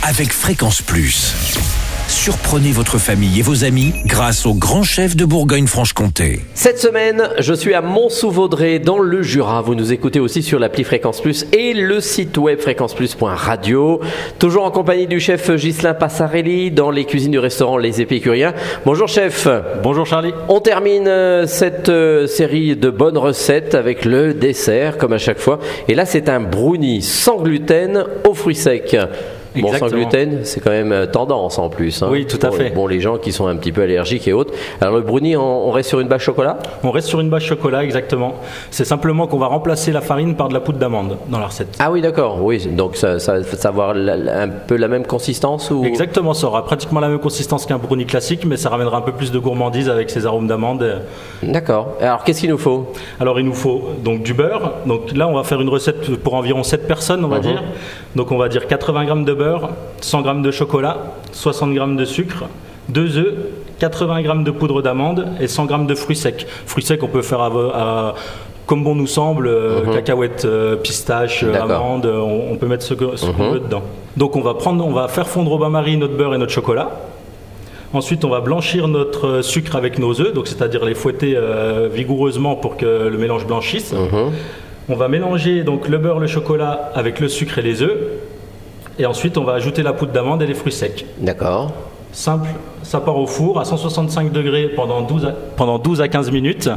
avec Fréquence Plus. Surprenez votre famille et vos amis grâce au grand chef de Bourgogne-Franche-Comté. Cette semaine, je suis à Mont-sous-Vaudrey dans le Jura. Vous nous écoutez aussi sur l'appli Fréquence Plus et le site web fréquenceplus.radio. Toujours en compagnie du chef Ghislain Passarelli dans les cuisines du restaurant Les Épicuriens. Bonjour chef. Bonjour Charlie. On termine cette série de bonnes recettes avec le dessert comme à chaque fois. Et là, c'est un brownie sans gluten aux fruits secs. Bon, sans gluten, c'est quand même tendance en plus. Hein, oui, tout à fait. Bon, les gens qui sont un petit peu allergiques et autres. Alors le brownie, on reste sur une bâche chocolat ? On reste sur une bâche chocolat, exactement. C'est simplement qu'on va remplacer la farine par de la poudre d'amande dans la recette. Ah oui, d'accord. Oui, donc ça va avoir un peu la même consistance ou... Exactement, ça aura pratiquement la même consistance qu'un brownie classique, mais ça ramènera un peu plus de gourmandise avec ses arômes d'amande. D'accord. Alors qu'est-ce qu'il nous faut ? Alors il nous faut donc du beurre. Donc là, on va faire une recette pour environ 7 personnes, on va dire. Donc on va dire 80 g de beurre, 100 g de chocolat, 60 g de sucre, 2 œufs, 80 g de poudre d'amande et 100 g de fruits secs. Fruits secs, on peut faire comme bon nous semble, cacahuètes, pistaches, amandes, on peut mettre ce qu'on veut dedans. Donc on va faire fondre au bain-marie notre beurre et notre chocolat. Ensuite, on va blanchir notre sucre avec nos œufs, donc c'est-à-dire les fouetter vigoureusement pour que le mélange blanchisse. On va mélanger donc le beurre, le chocolat avec le sucre et les œufs. Et ensuite, on va ajouter la poudre d'amande et les fruits secs. D'accord. Simple, ça part au four à 165 degrés pendant 12 à 15 minutes.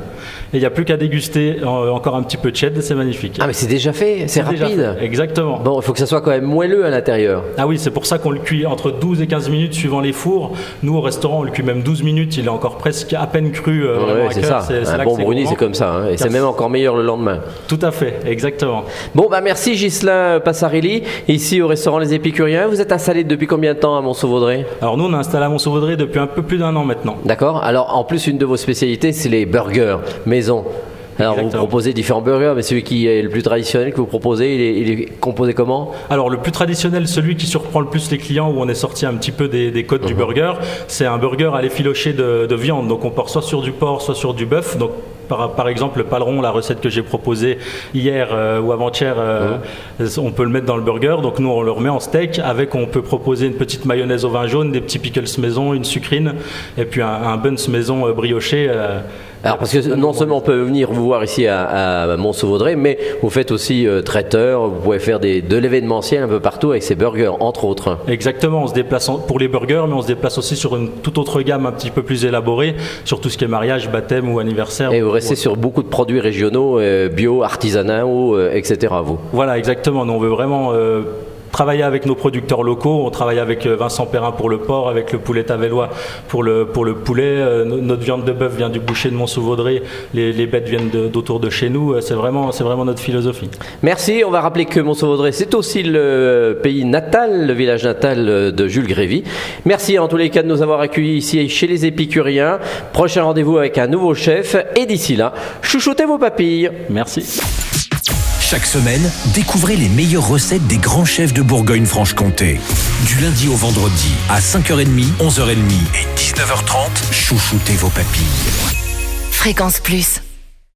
Et il n'y a plus qu'à déguster encore un petit peu de cheddar, c'est magnifique. Ah mais c'est déjà fait, c'est rapide. Déjà fait. Exactement. Bon, il faut que ça soit quand même moelleux à l'intérieur. Ah oui, c'est pour ça qu'on le cuit entre 12 et 15 minutes suivant les fours. Nous, au restaurant, on le cuit même 12 minutes. Il est encore presque à peine cru. C'est ça. Un bon brownie, c'est comme ça. Hein. Et c'est même encore meilleur le lendemain. Tout à fait, exactement. Bon, merci Ghislain Passarelli. Ici au restaurant Les Épicuriens. Vous êtes installé depuis combien de temps à Mont-sous-Vaudrey ? Alors nous, on est installé à Mont-sous-Vaudrey depuis un peu plus d'1 an maintenant. D'accord. Alors en plus, une de vos spécialités, c'est les burgers maison. Alors vous proposez différents burgers, mais celui qui est le plus traditionnel que vous proposez, il est composé comment ? Alors le plus traditionnel, celui qui surprend le plus les clients, où on est sorti un petit peu des codes du burger, c'est un burger à l'effiloché de viande. Donc on part soit sur du porc, soit sur du bœuf. Donc par exemple, le paleron, la recette que j'ai proposée hier ou avant-hier, on peut le mettre dans le burger. Donc nous, on le remet en steak. On peut proposer une petite mayonnaise au vin jaune, des petits pickles maison, une sucrine, et puis un buns maison brioché. Alors parce que non seulement on peut venir vous voir ici à Mont-sous-Vaudrey, mais vous faites aussi traiteur, vous pouvez faire de l'événementiel un peu partout avec ces burgers, entre autres. Exactement, on se déplace pour les burgers, mais on se déplace aussi sur une toute autre gamme un petit peu plus élaborée, sur tout ce qui est mariage, baptême ou anniversaire. Et vous restez sur beaucoup de produits régionaux, bio, artisanaux, etc. vous. Voilà, exactement. Nous, on veut vraiment... travailler avec nos producteurs locaux, on travaille avec Vincent Perrin pour le porc, avec le poulet tavellois pour le poulet, notre viande de bœuf vient du boucher de Mont-sous-Vaudrey, les bêtes viennent d'autour de chez nous, c'est vraiment notre philosophie. Merci, on va rappeler que Mont-sous-Vaudrey c'est aussi le pays natal, le village natal de Jules Grévy. Merci en tous les cas de nous avoir accueillis ici chez les Épicuriens. Prochain rendez-vous avec un nouveau chef et d'ici là, chouchoutez vos papilles. Merci. Chaque semaine, découvrez les meilleures recettes des grands chefs de Bourgogne-Franche-Comté. Du lundi au vendredi, à 5h30, 11h30 et 19h30, chouchoutez vos papilles. Fréquence Plus.